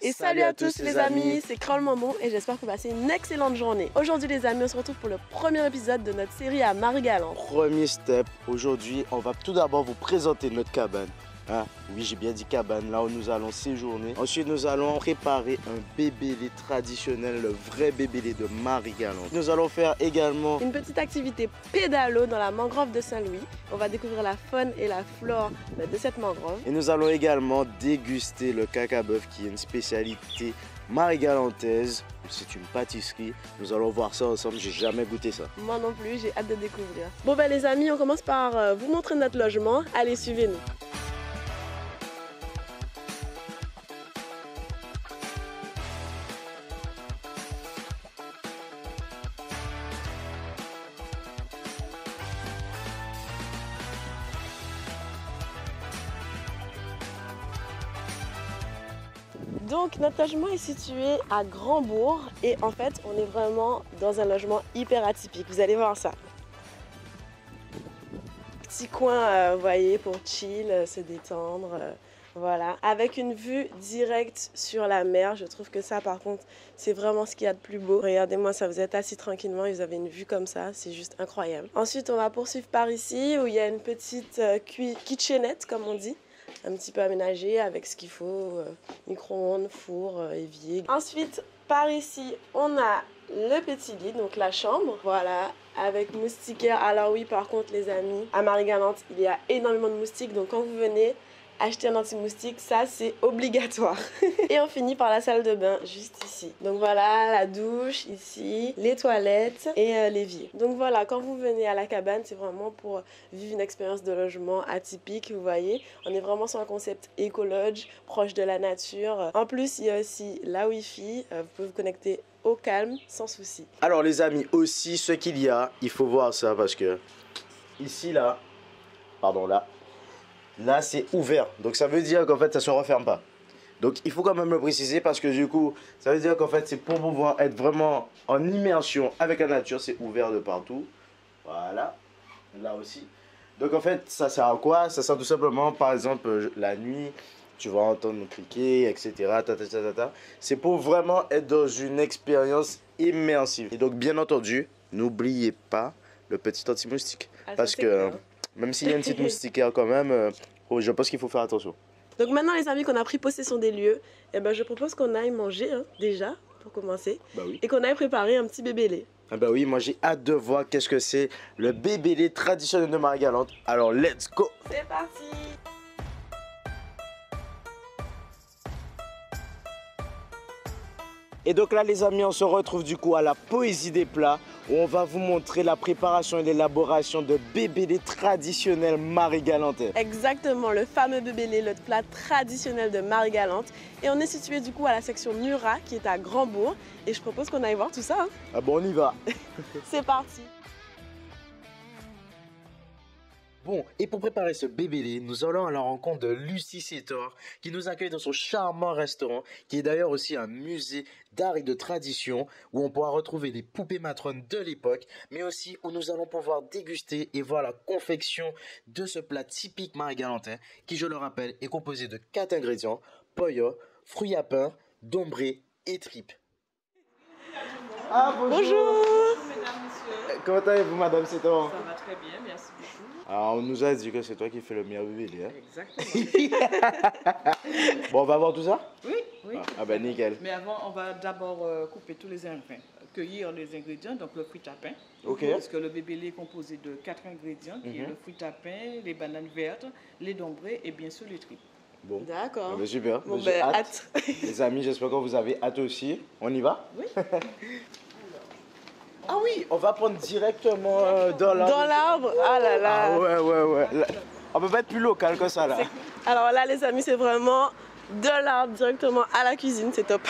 Et salut à tous les amis, c'est Crole Maman et j'espère que vous passez une excellente journée. Aujourd'hui les amis, on se retrouve pour le premier épisode de notre série à Marie-Galante. Premier step, aujourd'hui on va tout d'abord vous présenter notre cabane. Hein? Oui, j'ai bien dit cabane, là où nous allons séjourner. Ensuite, nous allons préparer un bébélé traditionnel, le vrai bébélé de Marie-Galante. Nous allons faire également une petite activité pédalo dans la mangrove de Saint-Louis. On va découvrir la faune et la flore de cette mangrove. Et nous allons également déguster le cacaboeuf qui est une spécialité marie-galantaise. C'est une pâtisserie. Nous allons voir ça ensemble. J'ai jamais goûté ça. Moi non plus, j'ai hâte de découvrir. Bon ben les amis, on commence par vous montrer notre logement. Allez, suivez-nous. Donc notre logement est situé à Grandbourg et en fait on est vraiment dans un logement hyper atypique, vous allez voir ça. Petit coin, vous voyez, pour chill, se détendre, voilà. Avec une vue directe sur la mer, je trouve que ça par contre c'est vraiment ce qu'il y a de plus beau. Regardez-moi ça, vous êtes assis tranquillement et vous avez une vue comme ça, c'est juste incroyable. Ensuite on va poursuivre par ici où il y a une petite kitchenette comme on dit. Un petit peu aménagé avec ce qu'il faut, micro-ondes, four, évier. Ensuite, par ici, on a le petit lit, donc la chambre, voilà, avec moustiquaire. Alors oui, par contre, les amis, à Marie-Galante, il y a énormément de moustiques, donc quand vous venez acheter un anti-moustique, ça c'est obligatoire. Et on finit par la salle de bain, juste ici. Donc voilà, la douche ici, les toilettes et l'évier. Donc voilà, quand vous venez à la cabane, c'est vraiment pour vivre une expérience de logement atypique, vous voyez. On est vraiment sur un concept écologe, proche de la nature. En plus, il y a aussi la Wi-Fi, vous pouvez vous connecter au calme, sans souci. Alors les amis, aussi ce qu'il y a, il faut voir ça parce que ici là, pardon là c'est ouvert, donc ça veut dire qu'en fait ça se referme pas. Donc il faut quand même le préciser parce que du coup ça veut dire qu'en fait c'est pour pouvoir être vraiment en immersion avec la nature, c'est ouvert de partout. Voilà, là aussi. Donc en fait ça sert à quoi? Ça sert tout simplement par exemple la nuit, tu vas entendre nous cliquer, etc. C'est pour vraiment être dans une expérience immersive. Et donc bien entendu, n'oubliez pas le petit anti-moustique. Parce que même s'il y a une petite moustiquaire quand même, je pense qu'il faut faire attention. Donc maintenant les amis qu'on a pris possession des lieux, eh ben, je propose qu'on aille manger déjà pour commencer. Bah oui. Et qu'on aille préparer un petit bébélé. Ah bah oui, moi j'ai hâte de voir qu'est-ce que c'est le bébélé traditionnel de Marie-Galante. Alors let's go! C'est parti! Et donc là les amis, on se retrouve du coup à la Poésie des plats où on va vous montrer la préparation et l'élaboration de bébélé traditionnel marie-galantais. Exactement, le fameux bébélé, le plat traditionnel de Marie-Galante. Et on est situé du coup à la section Murat qui est à Grandbourg. Et je propose qu'on aille voir tout ça. Ah bon, on y va. C'est parti. Bon, et pour préparer ce bébélé, nous allons à la rencontre de Lucie Sétor qui nous accueille dans son charmant restaurant, qui est d'ailleurs aussi un musée d'art et de tradition où on pourra retrouver les poupées matrones de l'époque, mais aussi où nous allons pouvoir déguster et voir la confection de ce plat typique marie-galantais qui, je le rappelle, est composé de 4 ingrédients, poyo, fruits à pain, dombré et tripes. Ah, bonjour. Bonjour. Mesdames, messieurs. Comment allez-vous, madame Sétor? Ça va très bien, merci beaucoup. Alors, on nous a dit que c'est toi qui fais le meilleur bébélé, hein? Exactement. Bon, on va voir tout ça? Oui, oui. Ah ben nickel. Mais avant, on va d'abord couper tous les ingrédients, cueillir les ingrédients, donc le fruit à pain. Ok. Parce que le bébélé est composé de 4 ingrédients, qui est le fruit à pain, les bananes vertes, les dombrés et bien sûr les tripes. Bon. D'accord. Ah ben super. Bon, J'ai ben, hâte. Les amis, j'espère que vous avez hâte aussi. On y va? Oui. Ah oui, on va prendre directement dans l'arbre. Dans l'arbre. Ah là là. Ah ouais. Là, on peut pas être plus local que ça là. Alors là les amis, c'est vraiment de l'arbre directement à la cuisine, c'est top.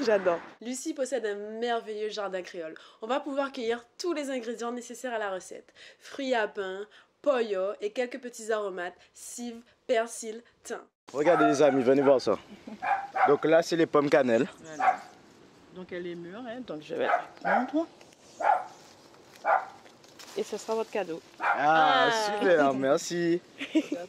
J'adore. Lucie possède un merveilleux jardin créole. On va pouvoir cueillir tous les ingrédients nécessaires à la recette. Fruits à pain, poyo et quelques petits aromates, cive, persil, thym. Regardez les amis, venez voir ça. Donc là, c'est les pommes cannelle. Voilà. Donc elle est mûre, hein, donc je vais la prendre. et ce sera votre cadeau. Ah, super, merci.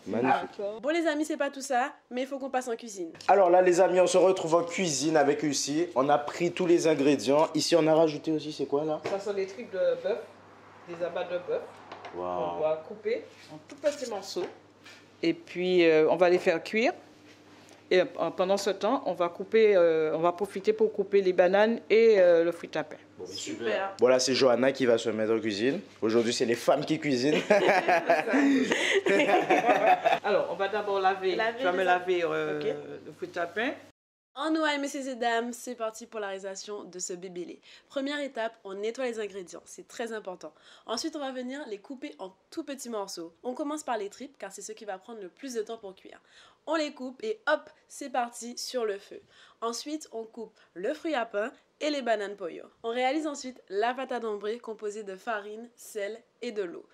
Magnifique. Bon les amis, c'est pas tout ça, mais il faut qu'on passe en cuisine. Alors là, les amis, on se retrouve en cuisine avec Lucie. On a pris tous les ingrédients. Ici, on a rajouté aussi, c'est quoi là? Ça sont des tripes de bœuf, des abats de bœuf. Wow. On va couper en tout petits morceaux. Et puis, on va les faire cuire. Et pendant ce temps, on va profiter pour couper les bananes et le fruit à pain. Bon, super. Bon, là, c'est Johanna qui va se mettre en cuisine. Aujourd'hui, c'est les femmes qui cuisinent. Alors, on va d'abord laver. Je vais me laver Ok. le fruit à pain. En Noël, messieurs et dames, c'est parti pour la réalisation de ce bébélé. Première étape, on nettoie les ingrédients, c'est très important. Ensuite, on va venir les couper en tout petits morceaux. On commence par les tripes, car c'est ce qui va prendre le plus de temps pour cuire. On les coupe et hop, c'est parti sur le feu. Ensuite, on coupe le fruit à pain et les bananes pollo. On réalise ensuite la pâte à dombré composée de farine, sel et de l'eau.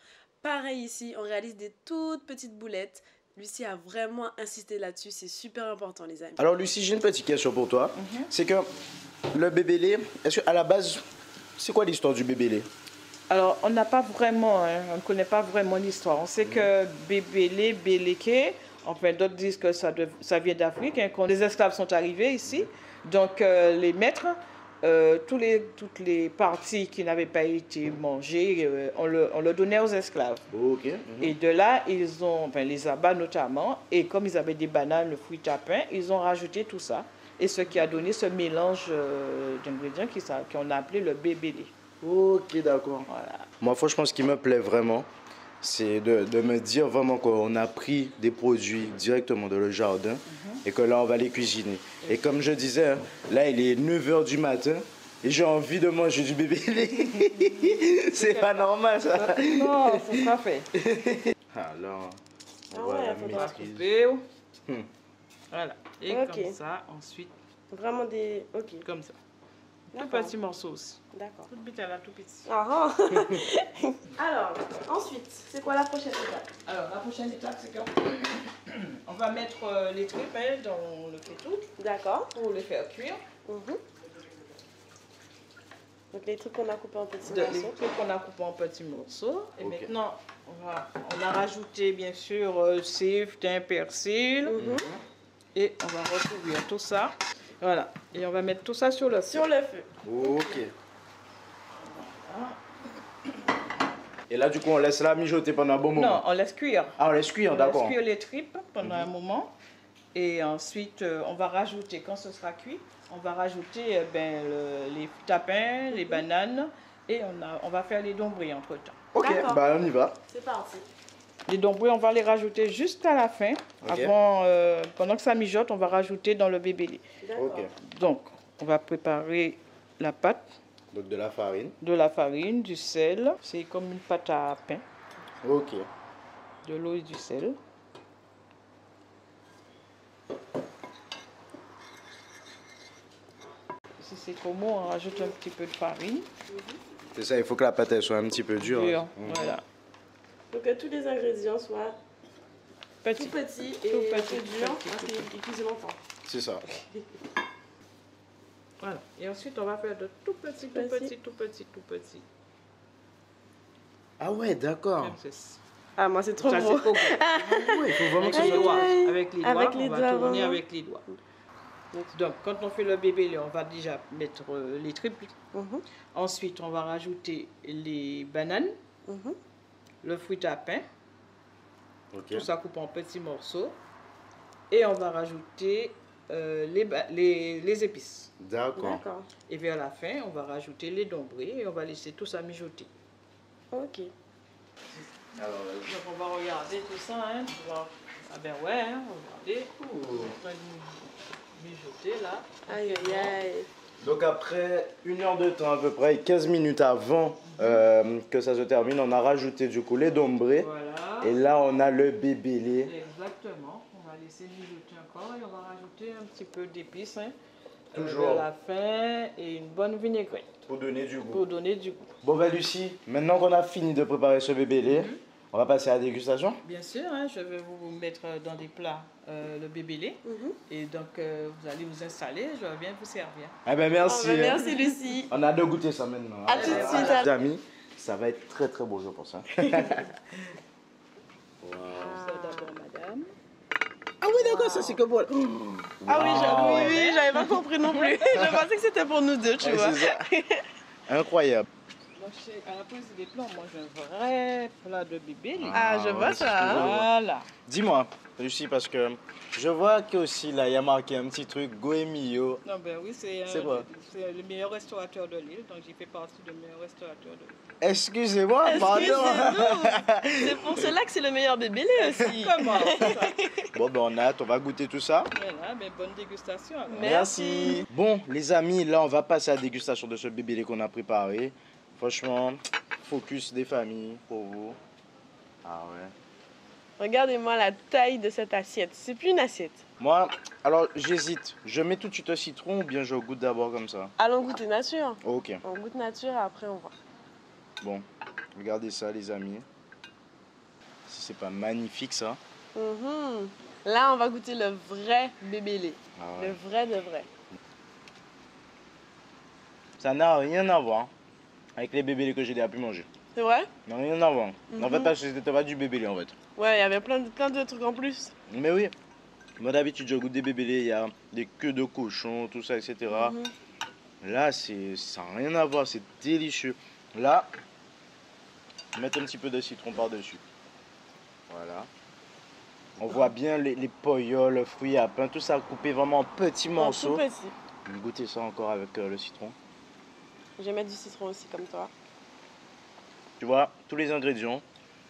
Pareil ici, on réalise des toutes petites boulettes. Lucie a vraiment insisté là-dessus, c'est super important les amis. Alors, Lucie, j'ai une petite question pour toi. C'est que le bébélé, est-ce qu'à la base, c'est quoi l'histoire du bébélé? Alors, on n'a pas vraiment, on ne connaît pas vraiment l'histoire. On sait que bébélé, béléké, enfin d'autres disent que ça vient d'Afrique, hein, quand les esclaves sont arrivés ici. Donc, les maîtres, toutes les parties qui n'avaient pas été mangées, on le donnait aux esclaves. Ok. Et de là, ils ont, enfin, les abats notamment, et comme ils avaient des bananes, le fruit à pain, ils ont rajouté tout ça. Et ce qui a donné ce mélange d'ingrédients qu'on a appelé le bébélé. Ok, d'accord. Voilà. Moi, franchement, ce qui me plaît vraiment, c'est de me dire vraiment qu'on a pris des produits directement dans le jardin et que là, on va les cuisiner. Et comme je disais, hein, là, il est 9 h du matin et j'ai envie de manger du bébélé. C'est pas normal, ça. Non, ça sera fait. Alors, Ah on va ouais, la faudra maîtriser. Voilà. Et Ok. comme ça, ensuite, Vraiment des... Ok, comme ça. Tout d'accord. petit morceau aussi. D'accord. Tout petit, là, tout petit. Ah, ah. Alors, ensuite, c'est quoi la prochaine étape? Alors, la prochaine étape, c'est qu'on va mettre les tripes hein, dans le faitout D'accord. pour les faire cuire. Mhm. Donc les trucs qu'on a coupés en petits Les morceaux. tripes qu'on a coupées en petits morceaux. Et Ok. maintenant, on a rajouté bien sûr sif, thym, persil. Mhm. Et on va recouvrir tout ça. Voilà. Et on va mettre tout ça sur le feu. Sur le feu. Ok. Et là, du coup, on laisse la mijoter pendant un bon moment. Non, on laisse cuire. Ah, on laisse cuire, On d'accord. laisse cuire les tripes pendant un moment. Et ensuite, on va rajouter, quand ce sera cuit, on va rajouter les tapins, les bananes. Et on va faire les dombrés entre-temps. Ok, D'accord. bah on y va. C'est parti. Les dombrés, on va les rajouter juste à la fin. Ok. Avant, pendant que ça mijote, on va rajouter dans le bébélé. D'accord. Ok. Donc, on va préparer la pâte, Donc de la farine. de la farine, du sel. C'est comme une pâte à pain. Ok. De l'eau et du sel. Si c'est comme on rajoute un petit peu de farine. C'est ça, il faut que la pâte elle soit un petit peu dure. Dure, Mhm. voilà. Faut que tous les ingrédients soient Petit. tout petits Tout et un petit, peu durs petit, parce tout qu'ils cuisent longtemps. C'est ça. Voilà. Et ensuite, on va faire de tout petit, tout Petit. petit, tout petit, tout petit. Ah ouais, d'accord. Comme ceci. Ah, moi c'est trop Ça, gros. c'est trop gros. Ah ouais, il faut vraiment Avec que ce les soit... doigts. aïe. Avec les doigts, Avec on les va doigts, tourner vraiment. avec les doigts. Donc, quand on fait le bébé, on va déjà mettre les tripes. Mhm, Ensuite, on va rajouter les bananes, mhm. le fruit à pain, Ok. tout ça coupé en petits morceaux. Et on va rajouter les épices. D'accord. D'accord. Et vers la fin, on va rajouter les dombrés et on va laisser tout ça mijoter. Ok. Donc, on va regarder tout ça, hein, pour voir. Ah ben ouais, hein, regardez. On est en train de mijoter là. Aïe aïe aïe. Donc après 1 heure de temps à peu près, 15 minutes avant que ça se termine, on a rajouté du coup les dombrés. Voilà. Et là on a le bébélé. Exactement. On va laisser mijoter encore et on va rajouter un petit peu d'épices. Hein, Toujours. vers la fin et une bonne vinaigrette Pour donner du goût. pour donner du goût. Bon bah Lucie, maintenant qu'on a fini de préparer ce bébélé, on va passer à la dégustation. Bien sûr, hein, je vais vous mettre dans des plats le bébélé. Mhm. Et donc, vous allez vous installer, je viens vous servir. Eh ben merci. Oh, bah, hein. merci Lucie. On a de goûter ça maintenant. À tout de suite. Les amis, Ça va être très très beau, je pense. Hein. Ça d'abord, madame. Ah oui, d'accord, ça c'est que pour... Ah oui, oui, j'avais pas compris non plus. Je pensais que c'était pour nous deux, tu vois. Incroyable. Moi, à la prise des plans, moi j'ai un vrai plat de bébé. Ah, je vois ça. Voilà. Dis-moi, Lucie, parce que je vois qu'aussi là, il y a marqué un petit truc, Goemio. Non, ben oui, c'est quoi? le meilleur restaurateur de l'île, donc j'ai fait partie du meilleur restaurateur de l'île. Excusez-moi, pardon. Excusez-nous. C'est pour cela que c'est le meilleur bébé aussi. Comment ça? Bon, ben on a hâte, on va goûter tout ça. Voilà, mais bonne dégustation. Alors. Merci. Bon, les amis, là, on va passer à la dégustation de ce bébé qu'on a préparé. Franchement, focus des familles pour vous. Ah ouais. Regardez-moi la taille de cette assiette. C'est plus une assiette. Moi, alors j'hésite. Je mets tout de suite au citron ou bien je goûte d'abord comme ça? Allons goûter nature. Ok. On goûte nature et après on voit. Bon, regardez ça, les amis. Si c'est pas magnifique, ça. Mhm. Là, on va goûter le vrai bébé lait. Ah ouais. Le vrai de vrai. Ça n'a rien à voir avec les bébés que j'ai déjà pu manger. C'est vrai? Non, rien à voir. En fait, Mhm. parce que c'était pas du bébé en fait. Ouais, il y avait plein de trucs en plus. Mais oui. Moi d'habitude, je goûte des bébés, il y a des queues de cochon, tout ça, etc. Mhm. Là, ça n'a rien à voir, c'est délicieux. Là, mettre un petit peu de citron par-dessus. Voilà. On voit bien les poyoles, le fruit à pain, tout ça coupé vraiment en petits En morceaux. tout petit. On va goûter ça encore avec le citron. Je vais mettre du citron aussi comme toi. Tu vois, tous les ingrédients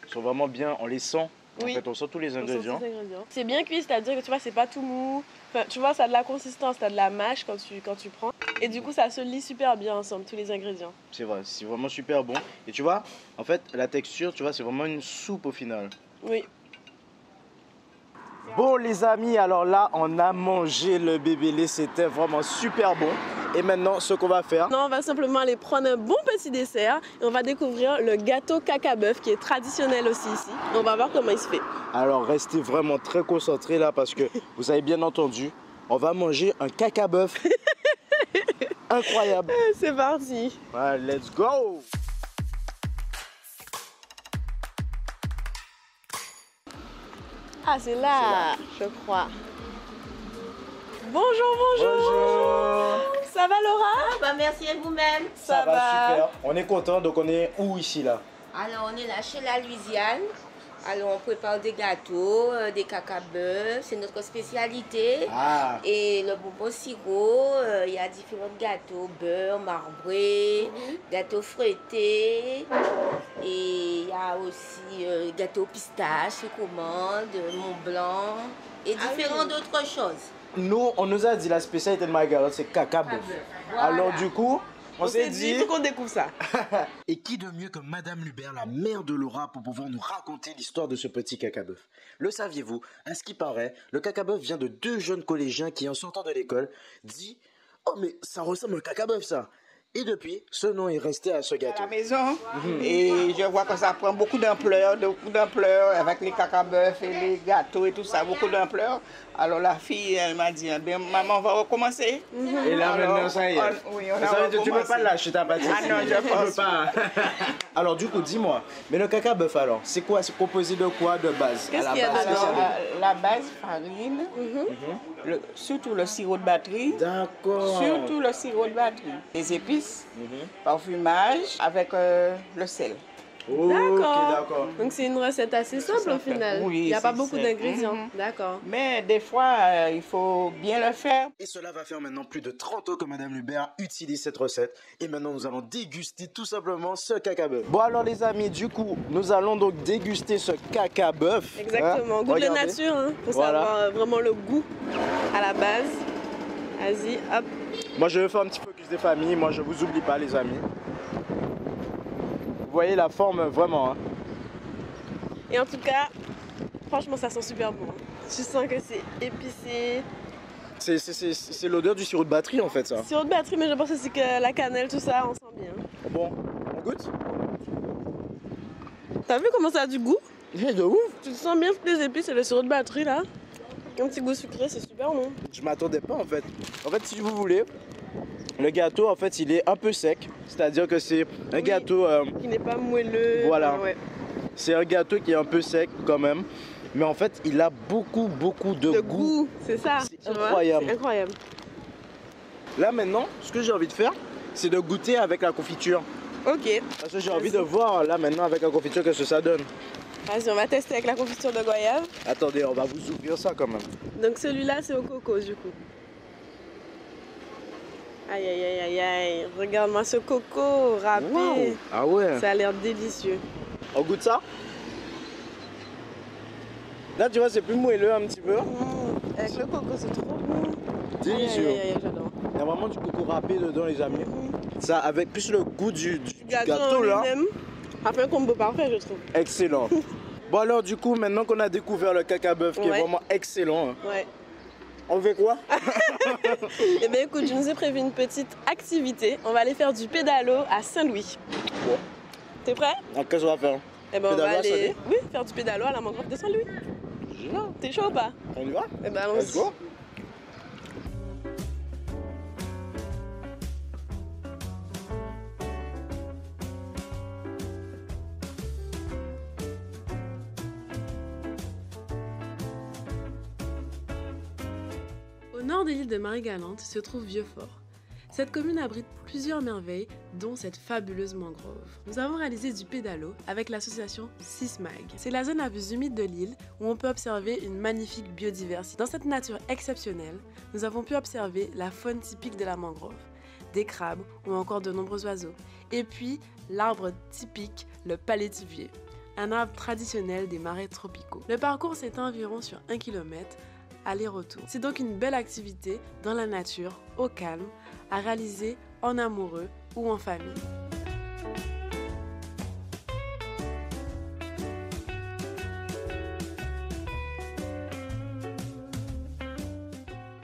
sont vraiment bien, on les sent. Oui. En fait, on sent tous les On sent ingrédients. tous les ingrédients. C'est bien cuit, c'est-à-dire que tu vois, c'est pas tout mou. Enfin, tu vois, ça a de la consistance, ça a de la mâche quand tu prends. Et du coup, ça se lie super bien ensemble, tous les ingrédients. C'est vrai, c'est vraiment super bon. Et tu vois, en fait, la texture, tu vois, c'est vraiment une soupe au final. Oui. Bon les amis, alors là on a mangé le bébé lait, c'était vraiment super bon. Et maintenant ce qu'on va faire, Non, on va simplement aller prendre un bon petit dessert et on va découvrir le gâteau caca-bœuf qui est traditionnel aussi ici. On va voir comment il se fait. alors restez vraiment très concentrés là parce que vous avez bien entendu, on va manger un caca-bœuf. Incroyable. C'est parti. Ouais, let's go. Ah, c'est là, je crois. Bonjour, bonjour. Bonjour. Ça va Laura? Ah bah merci à vous-même. Ça va super. On est content, donc on est où ici là? Alors on est là chez la Louisiane. Alors on prépare des gâteaux, des caca-bœufs, c'est notre spécialité. Ah. Et le bonbon sirop, il y a différents gâteaux, beurre, marbré, gâteaux feuilletés. Et il y a aussi gâteaux pistache, commande, Mont Blanc et différentes d'autres choses. Nous, on nous a dit la spécialité de Margaret, c'est caca-bœuf. Voilà. Alors du coup, on s'est dit... Il faut qu'on découvre ça. Et qui de mieux que Madame Lubert, la mère de Laura, pour pouvoir nous raconter l'histoire de ce petit caca-bœuf? Le saviez-vous? À ce qui paraît, le caca-bœuf vient de deux jeunes collégiens qui, en sortant de l'école, dit « Oh mais ça ressemble à un caca-bœuf ça !» Et depuis, ce nom est resté à ce À gâteau. la maison et je vois que ça prend beaucoup d'ampleur avec les caca-bœufs et les gâteaux et tout ça, beaucoup d'ampleur. Alors la fille, elle m'a dit, ben, maman, on va recommencer. Et là Alors, maintenant, ça y est. oui, on a Ça veut dire que tu ne peux recommencé. pas lâcher ta pâtisserie. Ah non, je Tu peux pense pas. Alors du coup, dis-moi, mais le caca-bœuf alors, c'est quoi? C'est composé de quoi de base? Qu'est-ce À la qu'il y a base, dedans? spécialement. La base, farine, surtout le sirop de batterie. D'accord. Surtout le sirop de batterie. Les épices, parfumage avec le sel. Ok, d'accord. Donc c'est une recette assez simple au final. Oui, Il n'y a pas c'est beaucoup simple. d'ingrédients. D'accord. Mais des fois, il faut bien le faire. Et cela va faire maintenant plus de 30 ans que Madame Lubert utilise cette recette. Et maintenant, nous allons déguster tout simplement ce caca-bœuf. Bon alors les amis, du coup, nous allons donc déguster ce caca-bœuf. Exactement. Hein? Goût de Regardez. nature, hein, pour Voilà. savoir vraiment le goût à la base. Vas-y, hop. Moi, je vais faire un petit focus des familles. Moi, je vous oublie pas, les amis. Vous voyez la forme vraiment. Hein. Et en tout cas, franchement, ça sent super bon. Tu sens que c'est épicé. C'est l'odeur du sirop de batterie en fait, ça. Sirop de batterie, mais je pense aussi que la cannelle, tout ça, on sent bien. Bon, on goûte? T'as vu comment ça a du goût? De ouf. Tu sens bien toutes les épices et le sirop de batterie là. Un petit goût sucré, c'est super bon. Je m'attendais pas en fait. En fait, si vous voulez, Le gâteau, en fait, il est un peu sec. C'est-à-dire que c'est un gâteau... Qui n'est pas moelleux. Voilà. Ouais. C'est un gâteau qui est un peu sec quand même. Mais en fait, il a beaucoup de goût. C'est ça. C'est incroyable. C'est incroyable. Là, maintenant, ce que j'ai envie de faire, c'est de goûter avec la confiture. Ok. Parce que j'ai envie de voir, là, maintenant, avec la confiture, qu'est-ce que ça donne. Vas-y, on va tester avec la confiture de goyave. Attendez, on va vous ouvrir ça quand même. Donc celui-là, c'est au coco du coup. Aïe, aïe, aïe, aïe, aïe. Regarde-moi ce coco râpé. Wow. Ah ouais. Ça a l'air délicieux. On goûte ça? Là, tu vois, c'est plus moelleux un petit peu. Avec le coco, c'est trop bon. Délicieux. Aïe, aïe, aïe, j'adore. Il y a vraiment du coco râpé dedans, les amis. Ça, avec plus le goût du gâteau là. Ça fait un combo parfait, je trouve. Excellent. Bon alors, du coup, maintenant qu'on a découvert le caca bœuf qui est vraiment excellent, ouais. On fait quoi? Eh bien écoute, je nous ai prévu une petite activité. On va aller faire du pédalo à Saint-Louis. Bon. T'es prêt? Alors, qu'est-ce qu'on va faire? Eh ben on va aller faire du pédalo à la mangrove de Saint-Louis. T'es chaud ou pas? On y va? Eh ben allons-y. Let's go. Au nord de l'île de Marie-Galante se trouve Vieux-Fort. Cette commune abrite plusieurs merveilles, dont cette fabuleuse mangrove. Nous avons réalisé du pédalo avec l'association Sismag. C'est la zone la plus humide de l'île où on peut observer une magnifique biodiversité. Dans cette nature exceptionnelle, nous avons pu observer la faune typique de la mangrove, des crabes ou encore de nombreux oiseaux. Et puis, l'arbre typique, le palétuvier, un arbre traditionnel des marais tropicaux. Le parcours s'étend environ sur 1 km, aller-retour. C'est donc une belle activité dans la nature, au calme, à réaliser en amoureux ou en famille.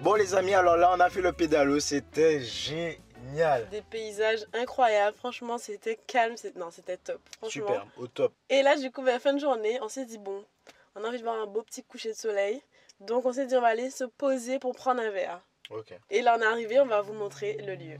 Bon les amis, alors là on a fait le pédalo, c'était génial. Des paysages incroyables, franchement c'était calme, c'était top. Franchement. Super, au top. Et là du coup, à la fin de journée, on s'est dit bon, on a envie de voir un beau petit coucher de soleil. Donc on s'est dit on va aller se poser pour prendre un verre. Ok. Et là on est arrivé, on va vous montrer le lieu.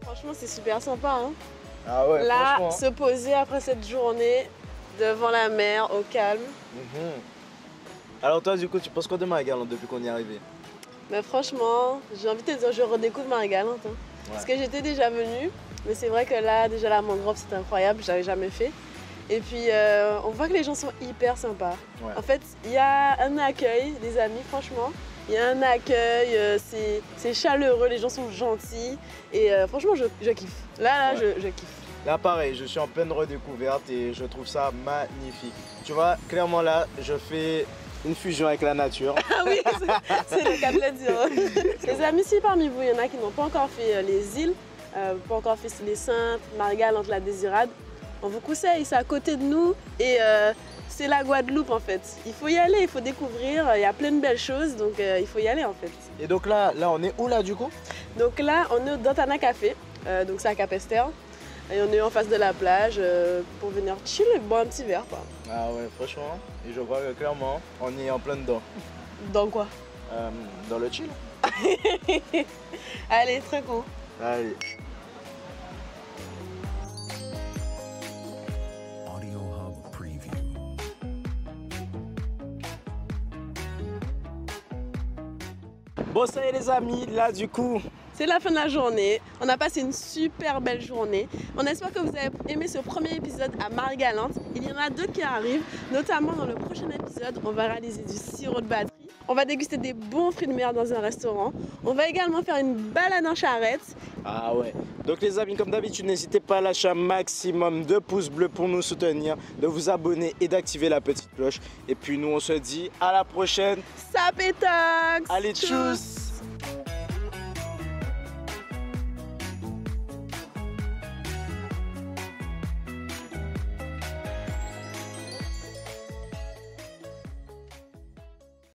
Franchement, c'est super sympa. Hein. Ah ouais, là, franchement. se poser après cette journée devant la mer, au calme. Alors toi, du coup, tu penses quoi de Marie-Galante depuis qu'on y est arrivé? Mais franchement, j'ai envie de te dire, je redécouvre Marie-Galante. Hein. Ouais. Parce que j'étais déjà venue, mais c'est vrai que là, déjà la mangrove, c'était incroyable, j'avais jamais fait. Et puis, on voit que les gens sont hyper sympas. Ouais. En fait, il y a un accueil, les amis, franchement. Il y a un accueil, c'est chaleureux, les gens sont gentils. Et franchement, je kiffe. Là, ouais. je kiffe. Là, pareil, je suis en pleine redécouverte et je trouve ça magnifique. Tu vois, clairement là, je fais une fusion avec la nature. Ah oui, c'est le cas de le dire. Les amis, si parmi vous, il y en a qui n'ont pas encore fait les îles, pas encore fait les Saintes, Marie-Galante, la Désirade, on vous conseille, c'est à côté de nous et c'est la Guadeloupe en fait. Il faut y aller, il faut découvrir, il y a plein de belles choses, donc il faut y aller en fait. Et donc là on est où là du coup? Donc là, on est au Dantana Café, donc c'est à Capesterre. Et on est en face de la plage pour venir chill et boire un petit verre quoi. Ah ouais, franchement, et je vois que clairement, on est en plein dedans. Dans quoi? Dans le chill. Allez, très cool. Allez. Bon ça y est les amis, là du coup, c'est la fin de la journée. On a passé une super belle journée. On espère que vous avez aimé ce premier épisode à Marie-Galante. Il y en a d'autres qui arrivent, notamment dans le prochain épisode, on va réaliser du sirop de batterie. On va déguster des bons fruits de mer dans un restaurant. On va également faire une balade en charrette Ah ouais. Donc les amis, comme d'habitude, n'hésitez pas à lâcher un maximum de pouces bleus pour nous soutenir, de vous abonner et d'activer la petite cloche. Et puis nous, on se dit à la prochaine. Sapétax. Allez, tchuss.